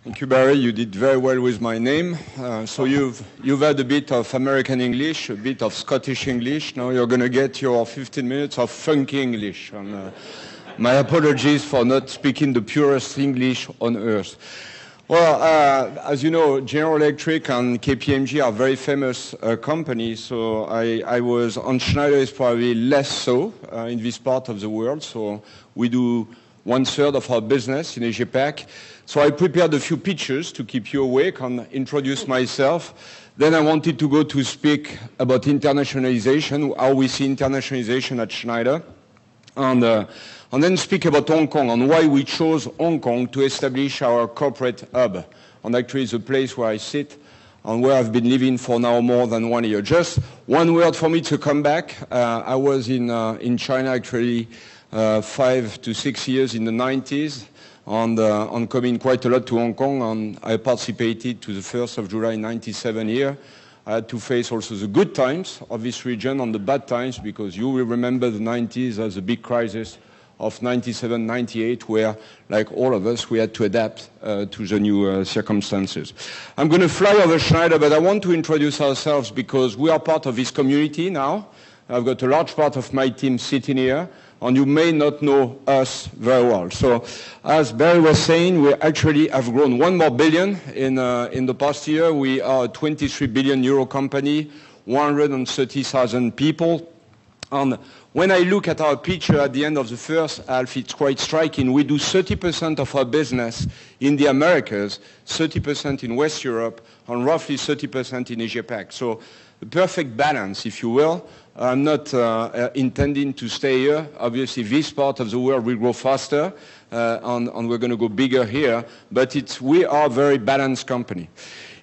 Thank you, Barry. You did very well with my name. So you've had a bit of American English, a bit of Scottish English. Now you're going to get your 15 minutes of funky English. And, my apologies for not speaking the purest English on earth. Well, as you know, General Electric and KPMG are very famous companies. So I was on Schneider is probably less so in this part of the world. So we do 1/3 of our business in Asia Pac. So I prepared a few pictures to keep you awake and introduce myself. Then I wanted to go to speak about internationalization, how we see internationalization at Schneider. And then speak about Hong Kong and why we chose Hong Kong to establish our corporate hub. And actually it's a place where I sit and where I've been living for now more than 1 year. Just one word for me to come back. I was in China actually 5 to 6 years in the 90s. And coming quite a lot to Hong Kong, and I participated to the 1st of July 97 here. I had to face also the good times of this region and the bad times, because you will remember the 90s as a big crisis of 97, 98, where, like all of us, we had to adapt to the new circumstances. I'm going to fly over Schneider, but I want to introduce ourselves because we are part of this community now. I've got a large part of my team sitting here, and you may not know us very well. So, as Barry was saying, we actually have grown 1 more billion in the past year. We are a 23 billion euro company, 130,000 people. And when I look at our picture at the end of the first half, it's quite striking. We do 30% of our business in the Americas, 30% in West Europe, and roughly 30% in Asia Pac. So the perfect balance, if you will. I'm not intending to stay here. Obviously, this part of the world will grow faster, and we're going to go bigger here. But we are a very balanced company.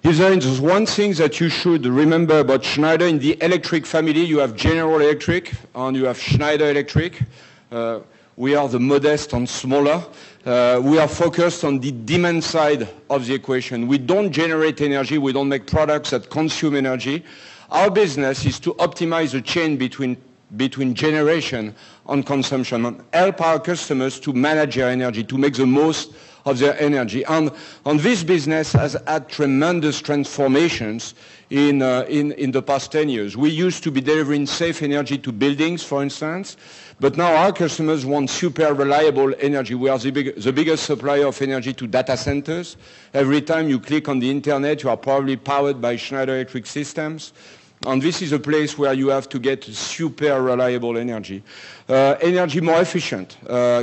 If there is one thing that you should remember about Schneider, in the electric family, you have General Electric and you have Schneider Electric. We are the modest and smaller. We are focused on the demand side of the equation. We don't generate energy. We don't make products that consume energy. Our business is to optimize the chain between generation and consumption and help our customers to manage their energy, to make the most of their energy. And this business has had tremendous transformations in the past 10 years. We used to be delivering safe energy to buildings, for instance, but now our customers want super reliable energy. We are the biggest supplier of energy to data centers. Every time you click on the internet, you are probably powered by Schneider Electric systems. And this is a place where you have to get super reliable energy. Energy more efficient.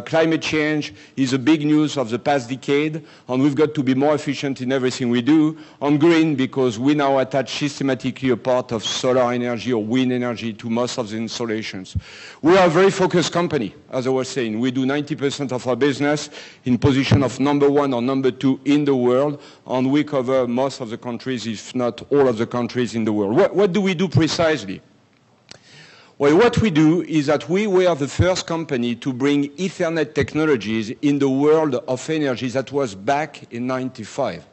Climate change is a big news of the past decade, and we've got to be more efficient in everything we do. On green, because we now attach systematically a part of solar energy or wind energy to most of the installations. We are a very focused company, as I was saying. We do 90% of our business in position of number 1 or number 2 in the world, and we cover most of the countries, if not all of the countries in the world. What do we do precisely? Well, what we do is that we were the first company to bring Ethernet technologies in the world of energy. That was back in 95.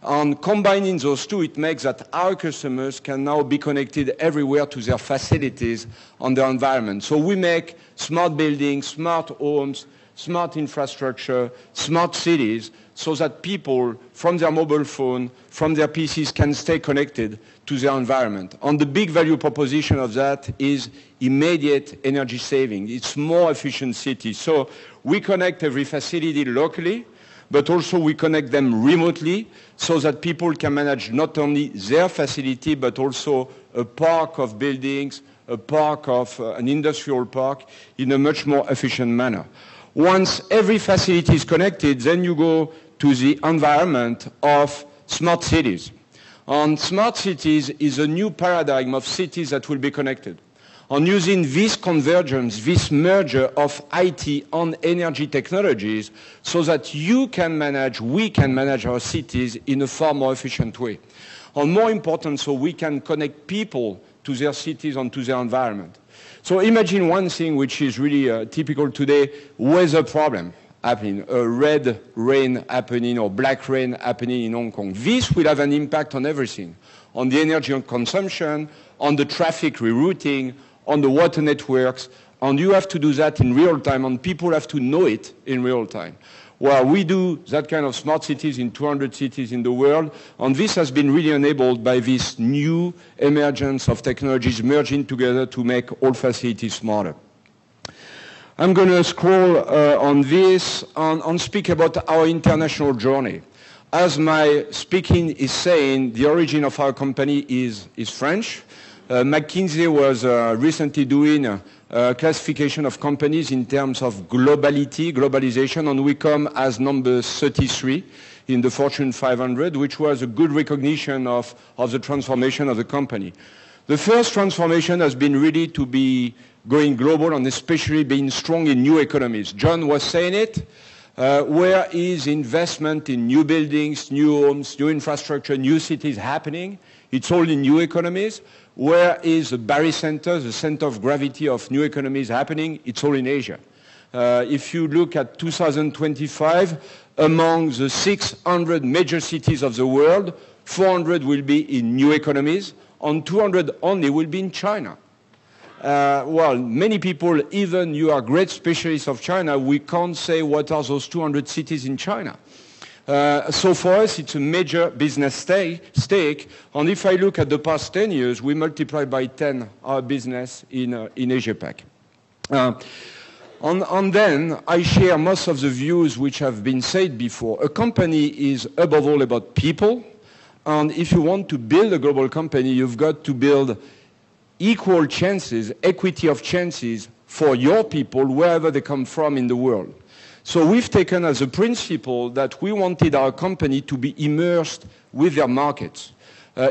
And combining those two, it makes that our customers can now be connected everywhere to their facilities and their environment. So we make smart buildings, smart homes, smart infrastructure, smart cities, so that people from their mobile phone, from their PCs can stay connected to their environment. And the big value proposition of that is immediate energy saving. It's more efficient cities. So we connect every facility locally, but also we connect them remotely so that people can manage not only their facility, but also a park of buildings, a park of an industrial park in a much more efficient manner. Once every facility is connected, then you go to the environment of smart cities. And smart cities is a new paradigm of cities that will be connected. And using this convergence, this merger of IT and energy technologies, so that you can manage, we can manage our cities in a far more efficient way. And more important, so we can connect people to their cities and to their environment. So imagine one thing which is really typical today, weather problem happening, a red rain happening or black rain happening in Hong Kong. This will have an impact on everything, on the energy consumption, on the traffic rerouting, on the water networks, and you have to do that in real time, and people have to know it in real time. Well, we do that kind of smart cities in 200 cities in the world, and this has been really enabled by this new emergence of technologies merging together to make all facilities smarter. I'm going to scroll on this and speak about our international journey. As my speaking is saying, the origin of our company is French. McKinsey was recently doing a classification of companies in terms of globalization, and we come as number 33 in the Fortune 500, which was a good recognition of the transformation of the company. The first transformation has been really to be going global and especially being strong in new economies. John was saying it. Where is investment in new buildings, new homes, new infrastructure, new cities happening? It's all in new economies. Where is the barycenter, the center of gravity of new economies happening? It's all in Asia. If you look at 2025, among the 600 major cities of the world, 400 will be in new economies, and 200 only will be in China. Well, many people, even you are great specialists of China, we can't say what are those 200 cities in China. So for us, it's a major business stake. And if I look at the past 10 years, we multiplied by 10 our business in Asia-Pac. And then I share most of the views which have been said before. A company is above all about people. And if you want to build a global company, you've got to build equal chances, equity of chances for your people wherever they come from in the world. So we've taken as a principle that we wanted our company to be immersed with their markets,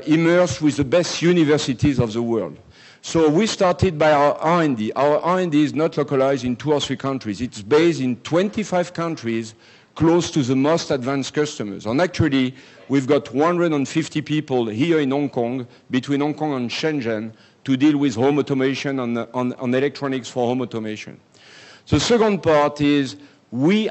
immersed with the best universities of the world. So we started by our R&D. Our R&D is not localized in 2 or 3 countries. It's based in 25 countries close to the most advanced customers. And actually, we've got 150 people here in Hong Kong, between Hong Kong and Shenzhen, to deal with home automation and electronics for home automation. The second part is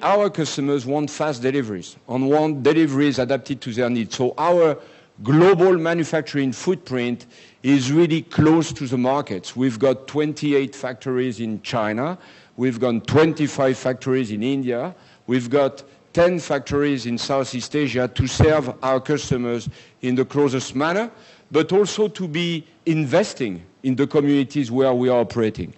our customers want fast deliveries and want deliveries adapted to their needs. So our global manufacturing footprint is really close to the markets. We've got 28 factories in China. We've got 25 factories in India. We've got 10 factories in Southeast Asia to serve our customers in the closest manner, but also to be investing in the communities where we are operating.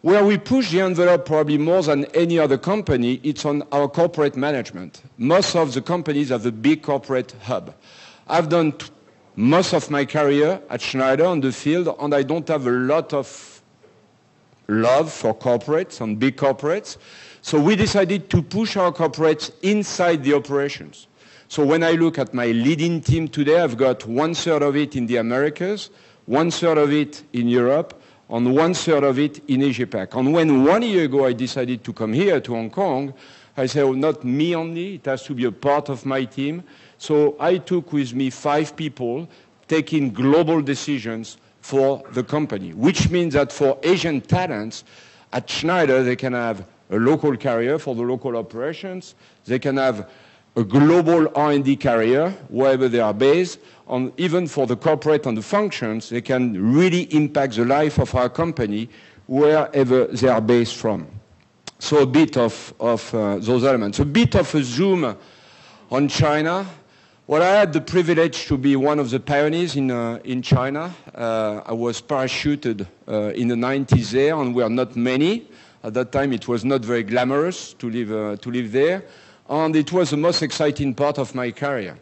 Where we push the envelope probably more than any other company, it's on our corporate management. Most of the companies have a big corporate hub. I've done most of my career at Schneider on the field, and I don't have a lot of love for corporates and big corporates. So we decided to push our corporates inside the operations. So when I look at my leading team today, I've got 1/3 of it in the Americas, 1/3 of it in Europe, and 1/3 of it in Asia-Pac. And when 1 year ago I decided to come here to Hong Kong, I said, oh, not me only, it has to be a part of my team. So I took with me 5 people taking global decisions for the company, which means that for Asian talents at Schneider, they can have a local carrier for the local operations, they can have a global R&D carrier wherever they are based, and even for the corporate and the functions, they can really impact the life of our company wherever they are based from. So a bit of those elements. A bit of a zoom on China. Well, I had the privilege to be one of the pioneers in China. I was parachuted in the 90s there, and we are not many. At that time, it was not very glamorous to live there. And it was the most exciting part of my career.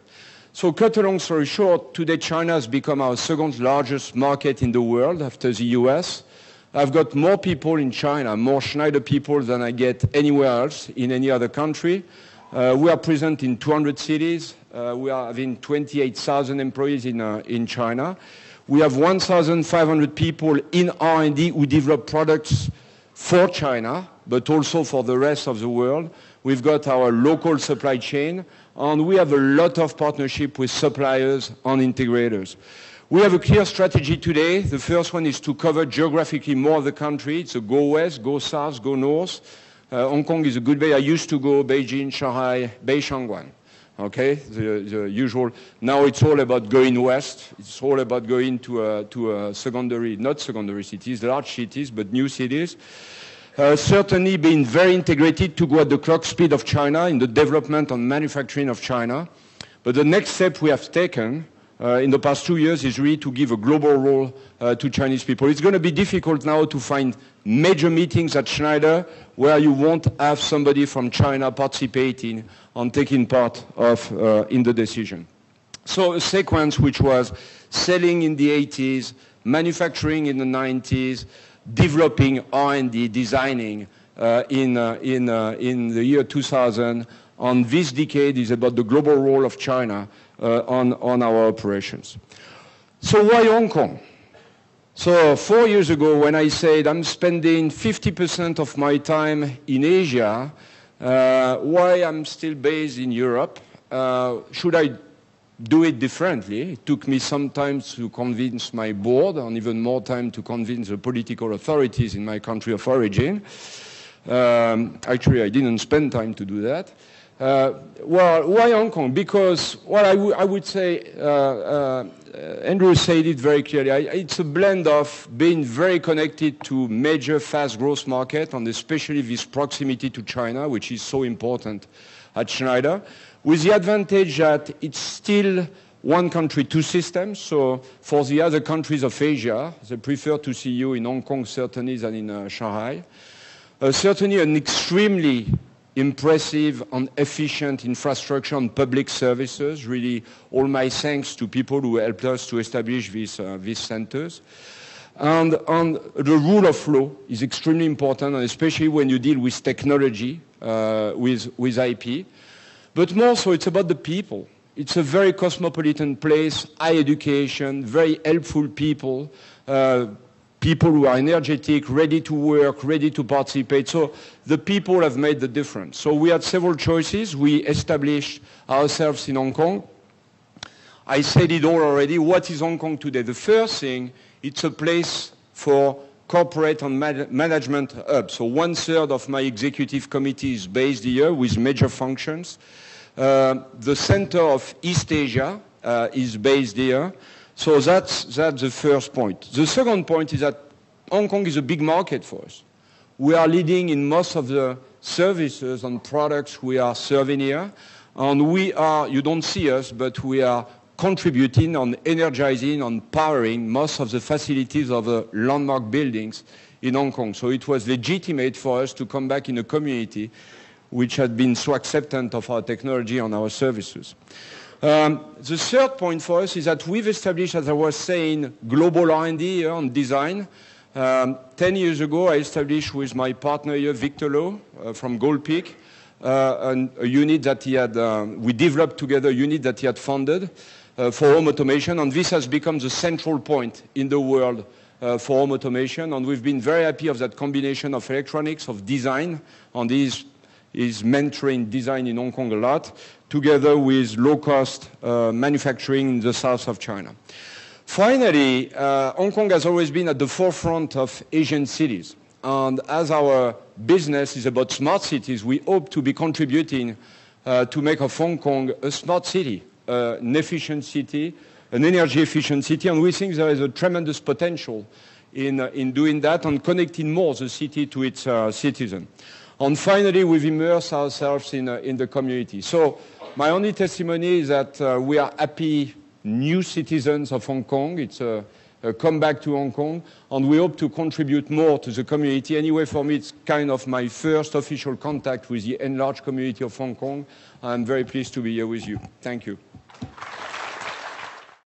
So cut a long story short, today China has become our second largest market in the world after the US. I've got more people in China, more Schneider people than I get anywhere else in any other country. We are present in 200 cities. We are having 28,000 employees in China. We have 1,500 people in R&D who develop products for China, but also for the rest of the world. We've got our local supply chain, and we have a lot of partnership with suppliers and integrators. We have a clear strategy today. The first one is to cover geographically more of the country. It's a go west, go south, go north. Hong Kong is a good way. I used to go Beijing, Shanghai, Beishangguan. Okay, the usual. Now it's all about going west. It's all about going to secondary, not secondary cities, large cities, but new cities. Certainly being very integrated to go at the clock speed of China in the development and manufacturing of China. But the next step we have taken in the past 2 years is really to give a global role to Chinese people. It's going to be difficult now to find major meetings at Schneider where you won't have somebody from China participating and taking part of in the decision. So a sequence which was selling in the 80s, manufacturing in the 90s, developing R&D, designing in the year 2000. And this decade is about the global role of China on our operations. So why Hong Kong? So 4 years ago when I said I'm spending 50% of my time in Asia, why I'm still based in Europe? Should I do it differently? It took me some time to convince my board and even more time to convince the political authorities in my country of origin. Actually, I didn't spend time to do that. Well, why Hong Kong? Because, well, I would say, Andrew said it very clearly, it's a blend of being very connected to major fast growth market and especially this proximity to China, which is so important at Schneider, with the advantage that it's still one country, two systems. So for the other countries of Asia, they prefer to see you in Hong Kong certainly than in Shanghai. Certainly an extremely impressive and efficient infrastructure and public services. Really, all my thanks to people who helped us to establish these centers. And the rule of law is extremely important, and especially when you deal with technology, with IP. But more so, it's about the people. It's a very cosmopolitan place, high education, very helpful people, people who are energetic, ready to work, ready to participate. So the people have made the difference. So we had several choices. We established ourselves in Hong Kong. I said it all already. What is Hong Kong today? The first thing, it's a place for corporate and management hub. So 1/3 of my executive committee is based here with major functions. The center of East Asia is based here. So that's the first point. The second point is that Hong Kong is a big market for us. We are leading in most of the services and products we are serving here. And we are, you don't see us, but we are contributing on energizing and powering most of the facilities of the landmark buildings in Hong Kong. So it was legitimate for us to come back in a community which had been so acceptant of our technology and our services. The third point for us is that we've established, as I was saying, global R&D here on design. 10 years ago, I established with my partner here, Victor Lowe, from Gold Peak, a unit that he had, we developed together a unit that he had funded for home automation, and this has become the central point in the world for home automation, and we've been very happy of that combination of electronics, of design, and is mentoring design in Hong Kong a lot, together with low-cost manufacturing in the south of China. Finally, Hong Kong has always been at the forefront of Asian cities. And as our business is about smart cities, we hope to be contributing to make of Hong Kong a smart city, an efficient city, an energy-efficient city. And we think there is a tremendous potential in doing that and connecting more the city to its citizens. And finally, we've immersed ourselves in the community. So my only testimony is that we are happy new citizens of Hong Kong. It's a comeback to Hong Kong, and we hope to contribute more to the community. Anyway, for me, it's kind of my first official contact with the enlarged community of Hong Kong. I'm very pleased to be here with you. Thank you.